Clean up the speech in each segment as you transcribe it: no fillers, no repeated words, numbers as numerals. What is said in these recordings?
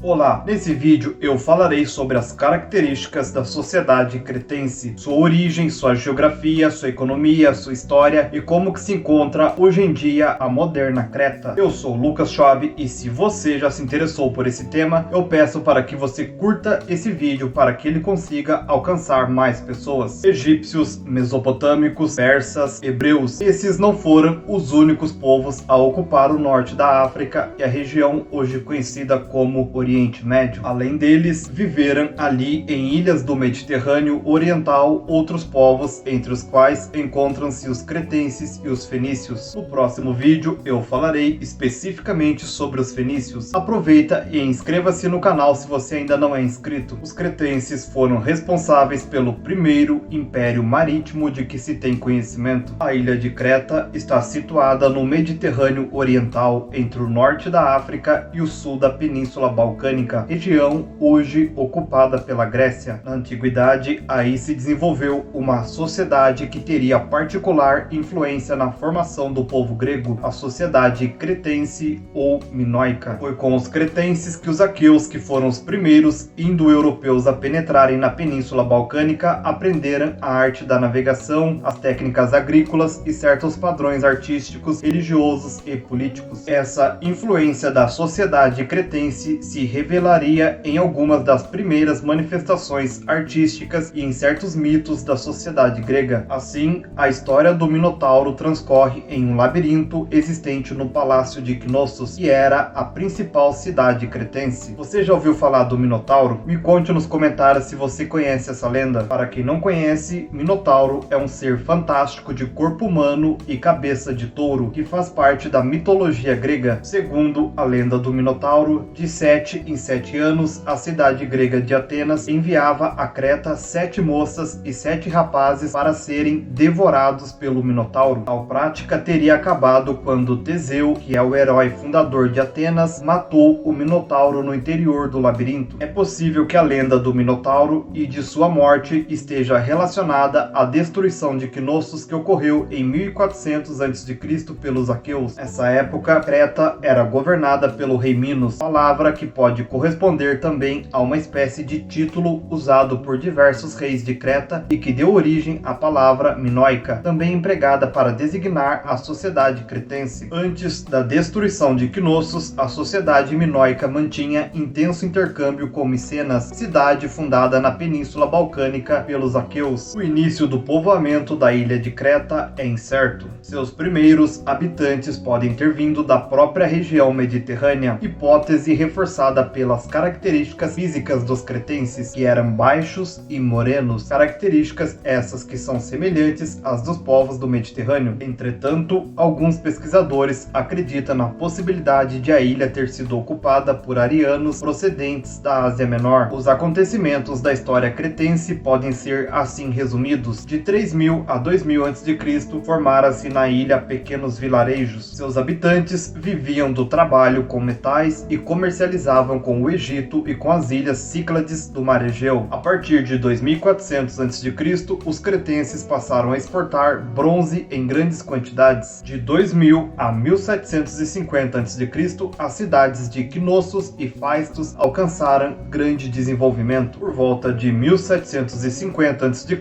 Olá, nesse vídeo eu falarei sobre as características da sociedade cretense, sua origem, sua geografia, sua economia, sua história e como que se encontra hoje em dia a moderna Creta. Eu sou Lucas Schwab e se você já se interessou por esse tema, eu peço para que você curta esse vídeo para que ele consiga alcançar mais pessoas. Egípcios, mesopotâmicos, persas, hebreus, esses não foram os únicos povos a ocupar o norte da África e a região hoje conhecida como Oriente Médio. Além deles, viveram ali em ilhas do Mediterrâneo Oriental outros povos, entre os quais encontram-se os cretenses e os fenícios. No próximo vídeo eu falarei especificamente sobre os fenícios. Aproveita e inscreva-se no canal se você ainda não é inscrito. Os cretenses foram responsáveis pelo primeiro império marítimo de que se tem conhecimento. A ilha de Creta está situada no Mediterrâneo Oriental, entre o norte da África e o sul da Península Balcânica, região hoje ocupada pela Grécia. Na antiguidade, aí se desenvolveu uma sociedade que teria particular influência na formação do povo grego, a sociedade cretense ou minoica. Foi com os cretenses que os aqueus, que foram os primeiros indo-europeus a penetrarem na Península Balcânica, aprenderam a arte da navegação, as técnicas agrícolas e certos padrões artísticos, religiosos e políticos. Essa influência da sociedade cretense se revelaria em algumas das primeiras manifestações artísticas e em certos mitos da sociedade grega. Assim, a história do Minotauro transcorre em um labirinto existente no Palácio de Knossos, que era a principal cidade cretense. Você já ouviu falar do Minotauro? Me conte nos comentários se você conhece essa lenda. Para quem não conhece, Minotauro é um ser fantástico de corpo humano e cabeça de touro, que faz parte da mitologia grega. Segundo a lenda do Minotauro, de 7 em 7 anos, a cidade grega de Atenas enviava a Creta 7 moças e 7 rapazes para serem devorados pelo Minotauro. A prática teria acabado quando Teseu, que é o herói fundador de Atenas, matou o Minotauro no interior do labirinto. É possível que a lenda do Minotauro e de sua morte esteja relacionada à destruição de Knossos, que ocorreu em 1400 a.C. pelos aqueus. Nessa época, Creta era governada pelo rei Minos, palavra que pode corresponder também a uma espécie de título usado por diversos reis de Creta e que deu origem à palavra minoica, também empregada para designar a sociedade cretense. Antes da destruição de Knossos, a sociedade minoica mantinha intenso intercâmbio com Micenas, cidade fundada na Península Balcânica pelos aqueus. O início do povoamento da ilha de Creta é incerto. Seus primeiros habitantes podem ter vindo da própria região mediterrânea, hipótese reforçada pelas características físicas dos cretenses, que eram baixos e morenos, características essas que são semelhantes às dos povos do Mediterrâneo. Entretanto, alguns pesquisadores acreditam na possibilidade de a ilha ter sido ocupada por arianos procedentes da Ásia Menor. Os acontecimentos da história cretense podem ser assim resumidos: de 3000 a 2000 a.C., formaram-se na ilha pequenos vilarejos. Seus habitantes viviam do trabalho com metais e comercializavam com o Egito e com as ilhas Cíclades do mar Egeu. A partir de 2400 a.C., os cretenses passaram a exportar bronze em grandes quantidades. De 2000 a 1750 a.C., as cidades de Knossos e Phaistos alcançaram grande desenvolvimento. Por volta de 1750 a.C.,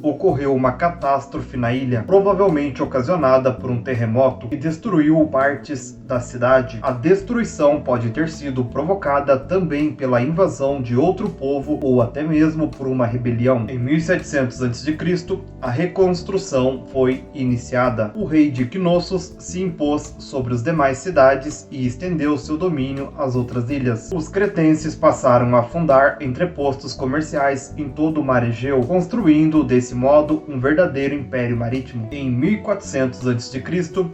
ocorreu uma catástrofe na ilha, provavelmente ocasionada por um terremoto que destruiu partes da cidade. A destruição pode ter sido provocada também pela invasão de outro povo ou até mesmo por uma rebelião. Em 1700 a.C., a reconstrução foi iniciada. O rei de Knossos se impôs sobre as demais cidades e estendeu seu domínio às outras ilhas. Os cretenses passaram a fundar entrepostos comerciais em todo o mar Egeu, construindo desse modo um verdadeiro império marítimo. Em 1400 a.C.,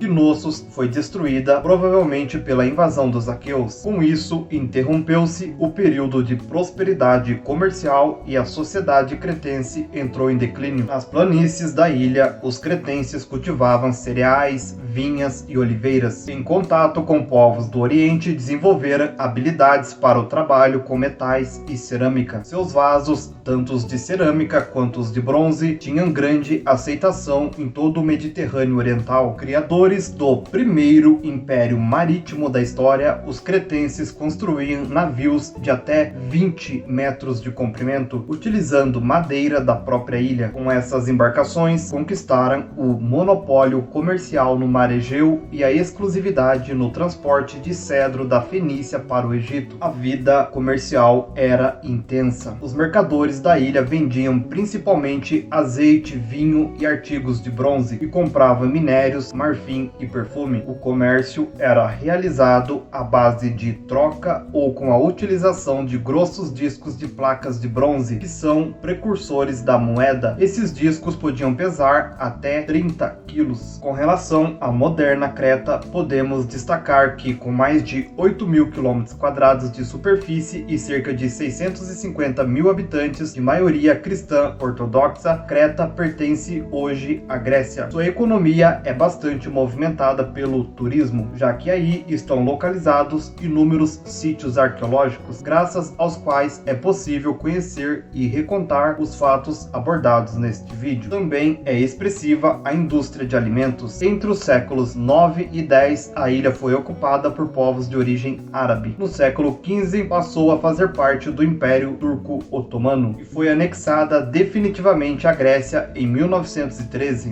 Knossos foi destruída, provavelmente pela invasão dos aqueus. Com isso, interrompeu-se o período de prosperidade comercial e a sociedade cretense entrou em declínio. Nas planícies da ilha, os cretenses cultivavam cereais, vinhas e oliveiras. Em contato com povos do Oriente, desenvolveram habilidades para o trabalho com metais e cerâmica. Seus vasos, tanto os de cerâmica quanto os de bronze, tinham grande aceitação em todo o Mediterrâneo Oriental. Criadores do primeiro império marítimo da história, os cretenses construíam possuíam navios de até 20 metros de comprimento, utilizando madeira da própria ilha. Com essas embarcações, conquistaram o monopólio comercial no mar Egeu e a exclusividade no transporte de cedro da Fenícia para o Egito. A vida comercial era intensa. Os mercadores da ilha vendiam principalmente azeite, vinho e artigos de bronze e compravam minérios, marfim e perfume. O comércio era realizado à base de troca ou com a utilização de grossos discos de placas de bronze, que são precursores da moeda. Esses discos podiam pesar até 30 quilos. Com relação à moderna Creta, podemos destacar que, com mais de 8.000 km² de superfície e cerca de 650 mil habitantes, de maioria cristã ortodoxa, Creta pertence hoje à Grécia. Sua economia é bastante movimentada pelo turismo, já que aí estão localizados inúmeros sítios arqueológicos, graças aos quais é possível conhecer e recontar os fatos abordados neste vídeo. Também é expressiva a indústria de alimentos. Entre os séculos 9 e 10, a ilha foi ocupada por povos de origem árabe. No século 15, passou a fazer parte do Império Turco-Otomano e foi anexada definitivamente à Grécia em 1913.